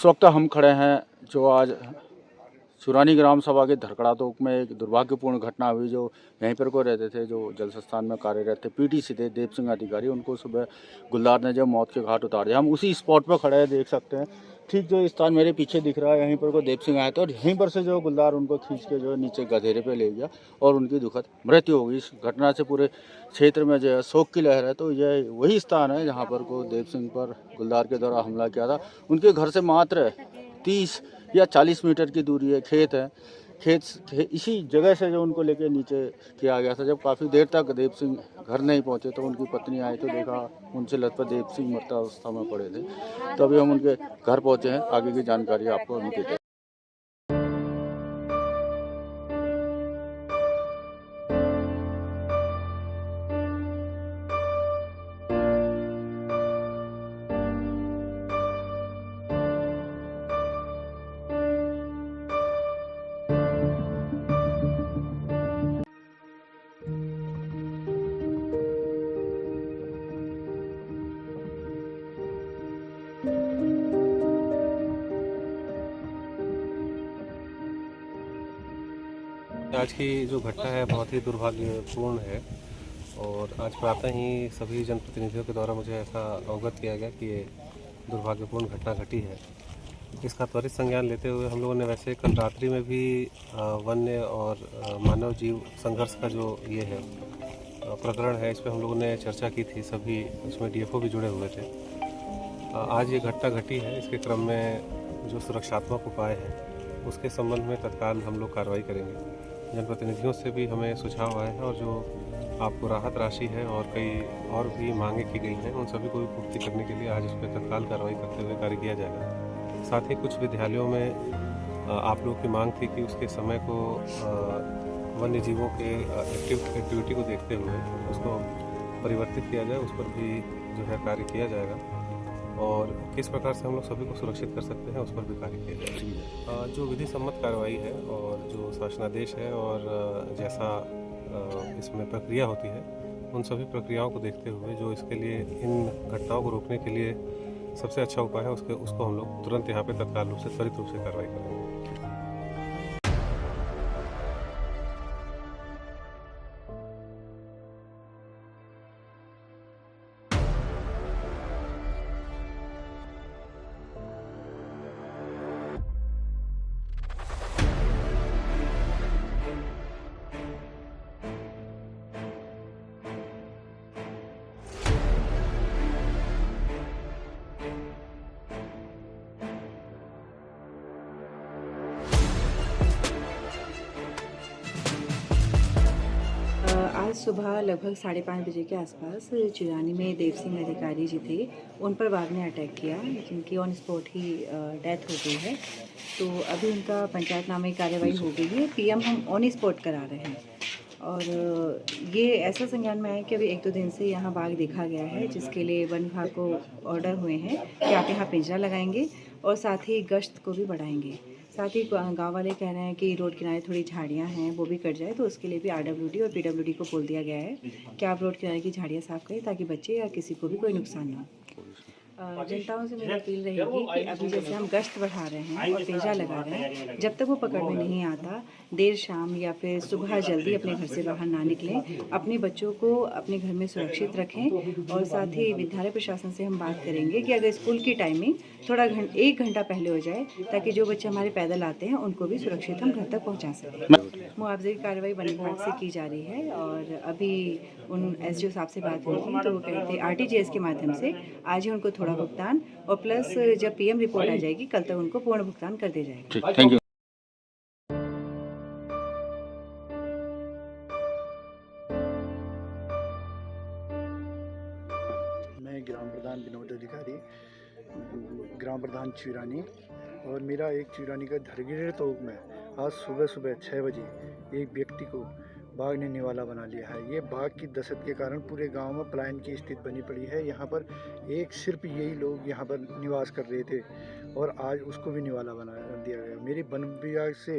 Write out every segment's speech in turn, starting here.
इस वक्त हम खड़े हैं जो आज चुरानी ग्राम सभा के धरकड़ा तोक में एक दुर्भाग्यपूर्ण घटना हुई। जो यहीं पर को रहते थे, जो जल संस्थान में कार्यरत थे, पीटीसी थे देव सिंह अधिकारी, उनको सुबह गुलदार ने जो मौत के घाट उतार दिया। हम उसी स्पॉट पर खड़े हैं, देख सकते हैं। ठीक जो स्थान मेरे पीछे दिख रहा है, यहीं पर को देव सिंह आए थे और यहीं पर से जो गुलदार उनको खींच के जो नीचे गधेरे पे ले गया और उनकी दुखद मृत्यु हो गई। इस घटना से पूरे क्षेत्र में जो है शोक की लहर है। तो यह वही स्थान है जहाँ पर को देव सिंह पर गुलदार के द्वारा हमला किया था। उनके घर से मात्र 30 या 40 मीटर की दूरी है, खेत है। इसी जगह से जो उनको लेके नीचे किया गया था। जब काफ़ी देर तक देव सिंह घर नहीं पहुंचे तो उनकी पत्नी आई तो देखा उनसे लगभग देव सिंह मृतावस्था में पड़े थे। तो अभी हम उनके घर पहुंचे हैं, आगे की जानकारी आपको हम देते हैं। आज की जो घटना है बहुत ही दुर्भाग्यपूर्ण है और आज प्रातः ही सभी जनप्रतिनिधियों के द्वारा मुझे ऐसा अवगत किया गया कि ये दुर्भाग्यपूर्ण घटना घटी है। इसका त्वरित संज्ञान लेते हुए हम लोगों ने वैसे कल रात्रि में भी वन्य और मानव जीव संघर्ष का जो ये है प्रकरण है, इस पर हम लोगों ने चर्चा की थी। सभी इसमें डीएफओ भी जुड़े हुए थे। आज ये घटना घटी है, इसके क्रम में जो सुरक्षात्मक उपाय हैं उसके संबंध में तत्काल हम लोग कार्रवाई करेंगे। जनप्रतिनिधियों से भी हमें सुझाव आए हैं और जो आपको राहत राशि है और कई और भी मांगे की गई हैं, उन सभी को भी पूर्ति करने के लिए आज इस पर तत्काल कार्रवाई करते हुए कार्य किया जाएगा। साथ ही कुछ विद्यालयों में आप लोगों की मांग थी कि उसके समय को वन्य जीवों के एक्टिविटी को देखते हुए उसको परिवर्तित किया जाए, उस पर भी जो है कार्य किया जाएगा और किस प्रकार से हम लोग सभी को सुरक्षित कर सकते हैं उस पर भी कार्य किया जाएगा। जो विधि सम्मत कार्रवाई है और जो शासनादेश है और जैसा इसमें प्रक्रिया होती है, उन सभी प्रक्रियाओं को देखते हुए जो इसके लिए इन घटनाओं को रोकने के लिए सबसे अच्छा उपाय है उसको हम लोग तुरंत यहाँ पे तत्काल रूप से त्वरित रूप से कार्रवाई करेंगे। आज सुबह लगभग 5:30 बजे के आसपास चुरानी में देव सिंह अधिकारी जी थे, उन पर बाघ ने अटैक किया, जिनकी ऑन स्पॉट ही डेथ हो गई है। तो अभी उनका पंचायतनामे कार्रवाई हो गई है। पीएम हम ऑन स्पॉट करा रहे हैं और ये ऐसा संज्ञान में है कि अभी 1-2 दिन से यहाँ बाघ देखा गया है, जिसके लिए वन विभाग को ऑर्डर हुए हैं कि आप यहाँ पिंजरा लगाएंगे और साथ ही गश्त को भी बढ़ाएंगे। साथ ही गांव वाले कह रहे हैं कि रोड किनारे थोड़ी झाड़ियाँ हैं, वो भी कट जाए, तो उसके लिए भी आरडब्ल्यूडी और पीडब्ल्यूडी को बोल दिया गया है कि आप रोड किनारे की झाड़ियाँ साफ़ करें ताकि बच्चे या किसी को भी कोई नुकसान ना हो। जनताओं से मेरी अपील रहेगी कि अभी जैसे हम गश्त बढ़ा रहे हैं और पिंजरा लगा रहे हैं, जब तक वो पकड़ में नहीं आता, देर शाम या फिर सुबह जल्दी अपने घर से बाहर ना निकलें, अपने बच्चों को अपने घर में सुरक्षित रखें। और साथ ही विद्यालय प्रशासन से हम बात करेंगे कि अगर स्कूल की टाइमिंग थोड़ा 1 घंटा पहले हो जाए, ताकि जो बच्चे हमारे पैदल आते हैं उनको भी सुरक्षित हम घर तक पहुँचा सकें। मुआवजे की कार्रवाई वन विभाग से की जा रही है और अभी उन एसडीओ साहब से बात हुई थी, तो वो कह रहे थे आरटीजीएस के माध्यम से आज ही उनको थोड़ा भुगतान और प्लस जब पीएम रिपोर्ट आ जाएगी कल तक उनको पूर्ण भुगतान कर दिया जाएगा। Thank you. मैं ग्राम प्रधान विनोद अधिकारी, ग्राम प्रधान चुरानी, और मेरा एक चुरानी का धरगिरे तोक में आज सुबह 6 बजे एक व्यक्ति को बाघ ने निवाला बना लिया है। ये बाघ की दहशत के कारण पूरे गांव में पलायन की स्थिति बनी पड़ी है। यहाँ पर एक सिर्फ यही लोग यहाँ पर निवास कर रहे थे और आज उसको भी निवाला बना दिया गया। मेरी वन विभाग से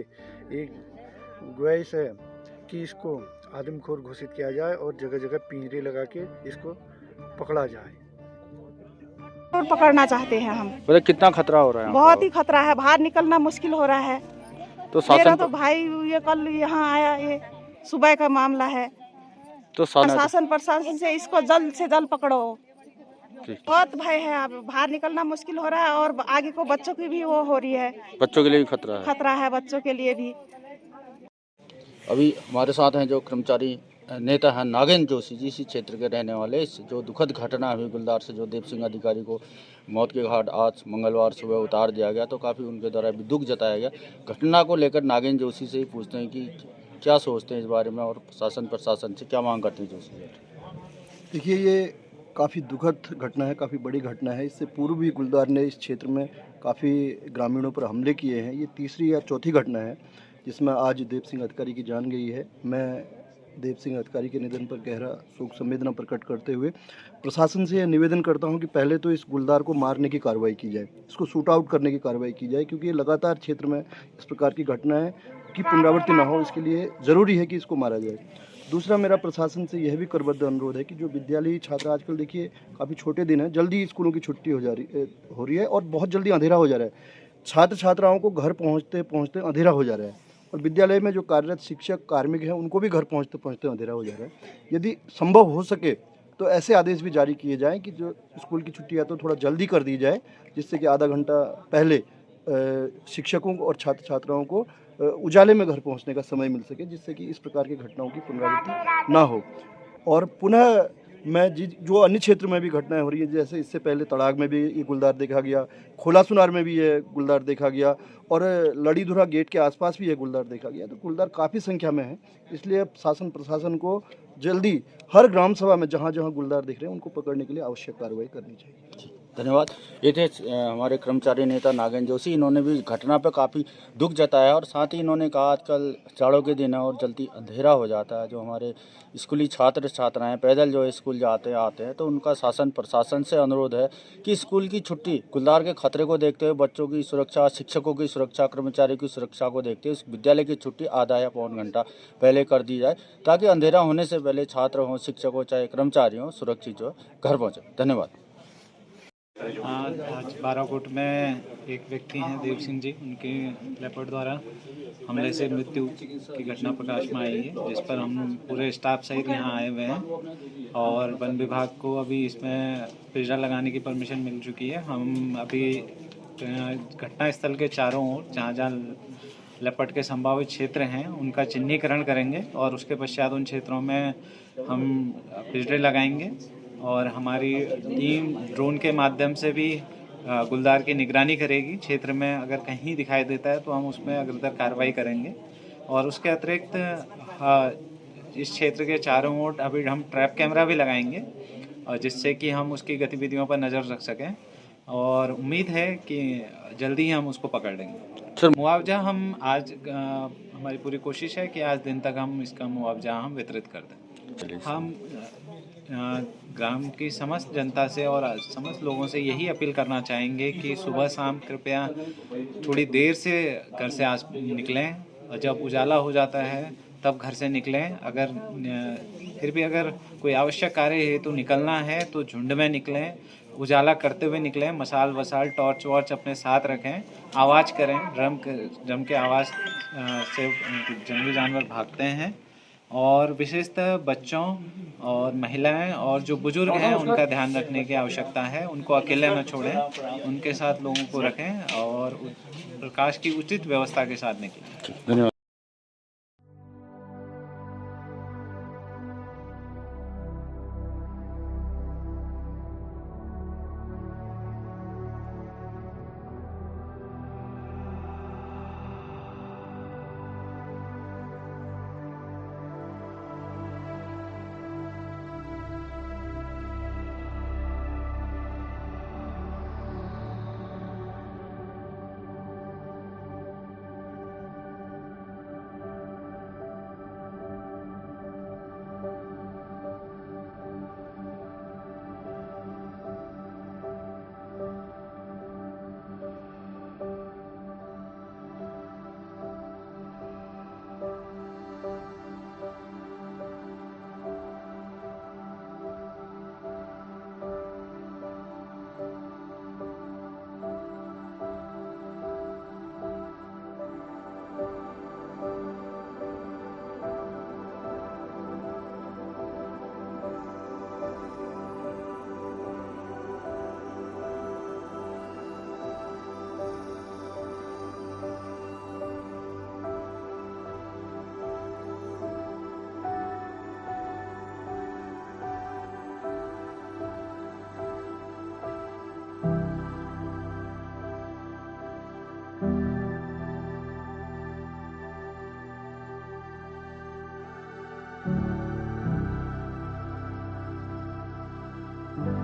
एक गुजारिश है कि इसको आदमखोर घोषित किया जाए और जगह जगह पिंजरे लगा के इसको पकड़ा जाए। और पकड़ना चाहते हैं हम। मतलब कितना खतरा हो रहा है यहाँ बहुत ही पर? खतरा है, बाहर निकलना मुश्किल हो रहा है। तो मेरा शासन तो भाई ये कल यहाँ आया, ये सुबह का मामला है। तो शासन शासन प्रशासन से इसको जल्द से जल्द पकड़ो। ठीक। बहुत भय है, अब बाहर निकलना मुश्किल हो रहा है और आगे को बच्चों की भी वो हो रही है, बच्चों के लिए भी खतरा है। बच्चों के लिए भी। अभी हमारे साथ हैं जो कर्मचारी नेता हैं नागेंद्र जोशी जी, इसी क्षेत्र के रहने वाले। इस जो दुखद घटना हुई गुलदार से, जो देव सिंह अधिकारी को मौत के घाट आज मंगलवार सुबह उतार दिया गया, तो काफ़ी उनके द्वारा भी दुख जताया गया। घटना को लेकर नागेंद्र जोशी से ही पूछते हैं कि क्या सोचते हैं इस बारे में और शासन प्रशासन से क्या मांग करते हैं जोशी जी। देखिए, ये काफ़ी दुखद घटना है, काफ़ी बड़ी घटना है। इससे पूर्व भी गुलदार ने इस क्षेत्र में काफ़ी ग्रामीणों पर हमले किए हैं। ये तीसरी या चौथी घटना है जिसमें आज देव सिंह अधिकारी की जान गई है। मैं देव सिंह अधिकारी के निधन पर गहरा शोक संवेदना प्रकट करते हुए प्रशासन से यह निवेदन करता हूं कि पहले तो इस गुलदार को मारने की कार्रवाई की जाए, इसको शूट आउट करने की कार्रवाई की जाए, क्योंकि ये लगातार क्षेत्र में इस प्रकार की घटनाएं की पुनरावृत्ति न हो, इसके लिए ज़रूरी है कि इसको मारा जाए। दूसरा, मेरा प्रशासन से यह भी करबद्ध अनुरोध है कि जो विद्यालयी छात्र, आजकल देखिए काफ़ी छोटे दिन हैं, जल्दी स्कूलों की छुट्टी हो रही है और बहुत जल्दी अंधेरा हो जा रहा है। छात्र छात्राओं को घर पहुँचते पहुँचते अंधेरा हो जा रहा है और विद्यालय में जो कार्यरत शिक्षक कार्मिक हैं उनको भी घर पहुँचते पहुँचते अंधेरा हो जा रहा है। यदि संभव हो सके तो ऐसे आदेश भी जारी किए जाएँ कि जो स्कूल की छुट्टी है तो थोड़ा जल्दी कर दी जाए, जिससे कि आधा घंटा पहले शिक्षकों और छात्र छात्राओं को उजाले में घर पहुंचने का समय मिल सके, जिससे कि इस प्रकार की घटनाओं की पुनरावृत्ति ना हो। और पुनः मैं जो अन्य क्षेत्र में भी घटनाएं हो रही हैं, जैसे इससे पहले तड़ाग में भी ये गुलदार देखा गया, खोला सुनार में भी ये गुलदार देखा गया और लड़ीधुरा गेट के आसपास भी ये गुलदार देखा गया। तो गुलदार काफ़ी संख्या में है, इसलिए शासन प्रशासन को जल्दी हर ग्राम सभा में जहाँ जहाँ गुलदार दिख रहे हैं उनको पकड़ने के लिए आवश्यक कार्रवाई करनी चाहिए। धन्यवाद। ये थे हमारे कर्मचारी नेता नागेंद्र जोशी। इन्होंने भी घटना पर काफ़ी दुख जताया और साथ ही इन्होंने कहा आजकल जाड़ों के दिन है और जल्दी अंधेरा हो जाता है। जो हमारे स्कूली छात्र छात्राएं पैदल जो स्कूल जाते आते हैं, तो उनका शासन प्रशासन से अनुरोध है कि स्कूल की छुट्टी गुलदार के खतरे को देखते हुए, बच्चों की सुरक्षा, शिक्षकों की सुरक्षा, कर्मचारियों की सुरक्षा को देखते हुए इस विद्यालय की छुट्टी आधा या पौन घंटा पहले कर दी जाए, ताकि अंधेरा होने से पहले छात्र हों, शिक्षक हो, चाहे कर्मचारी हों, सुरक्षित जो घर पहुँचे। धन्यवाद। आज बाराकोट में एक व्यक्ति हैं देव सिंह जी, उनके लेपर्ड द्वारा हमले से मृत्यु की घटना प्रकाश में आई है, जिस पर हम पूरे स्टाफ सहित यहाँ आए हुए हैं और वन विभाग को अभी इसमें पिंजरा लगाने की परमिशन मिल चुकी है। हम अभी घटना स्थल के चारों ओर जहाँ जहाँ लेपर्ड के संभावित क्षेत्र हैं उनका चिन्हीकरण करेंगे और उसके पश्चात उन क्षेत्रों में हम पिंजरे लगाएंगे और हमारी टीम ड्रोन के माध्यम से भी गुलदार की निगरानी करेगी। क्षेत्र में अगर कहीं दिखाई देता है तो हम उसमें अग्रतर कार्रवाई करेंगे और उसके अतिरिक्त इस क्षेत्र के चारों ओर अभी हम ट्रैप कैमरा भी लगाएंगे और जिससे कि हम उसकी गतिविधियों पर नज़र रख सकें और उम्मीद है कि जल्दी ही हम उसको पकड़ लेंगे। मुआवजा हम आज हमारी पूरी कोशिश है कि आज दिन तक हम इसका मुआवजा हम वितरित कर दें। हम ग्राम की समस्त जनता से और समस्त लोगों से यही अपील करना चाहेंगे कि सुबह शाम कृपया थोड़ी देर से घर से आज निकलें और जब उजाला हो जाता है तब घर से निकलें। अगर फिर भी अगर कोई आवश्यक कार्य है तो निकलना है तो झुंड में निकलें, उजाला करते हुए निकलें, मसाल वसाल टॉर्च वॉर्च अपने साथ रखें, आवाज़ करें। ड्रम के आवाज़ से जंगली जानवर भागते हैं और विशेषतः बच्चों और महिलाएं और जो बुजुर्ग हैं उनका ध्यान रखने की आवश्यकता है। उनको अकेले न छोड़ें, उनके साथ लोगों को रखें और प्रकाश की उचित व्यवस्था के साथ निकलें। धन्यवाद। है।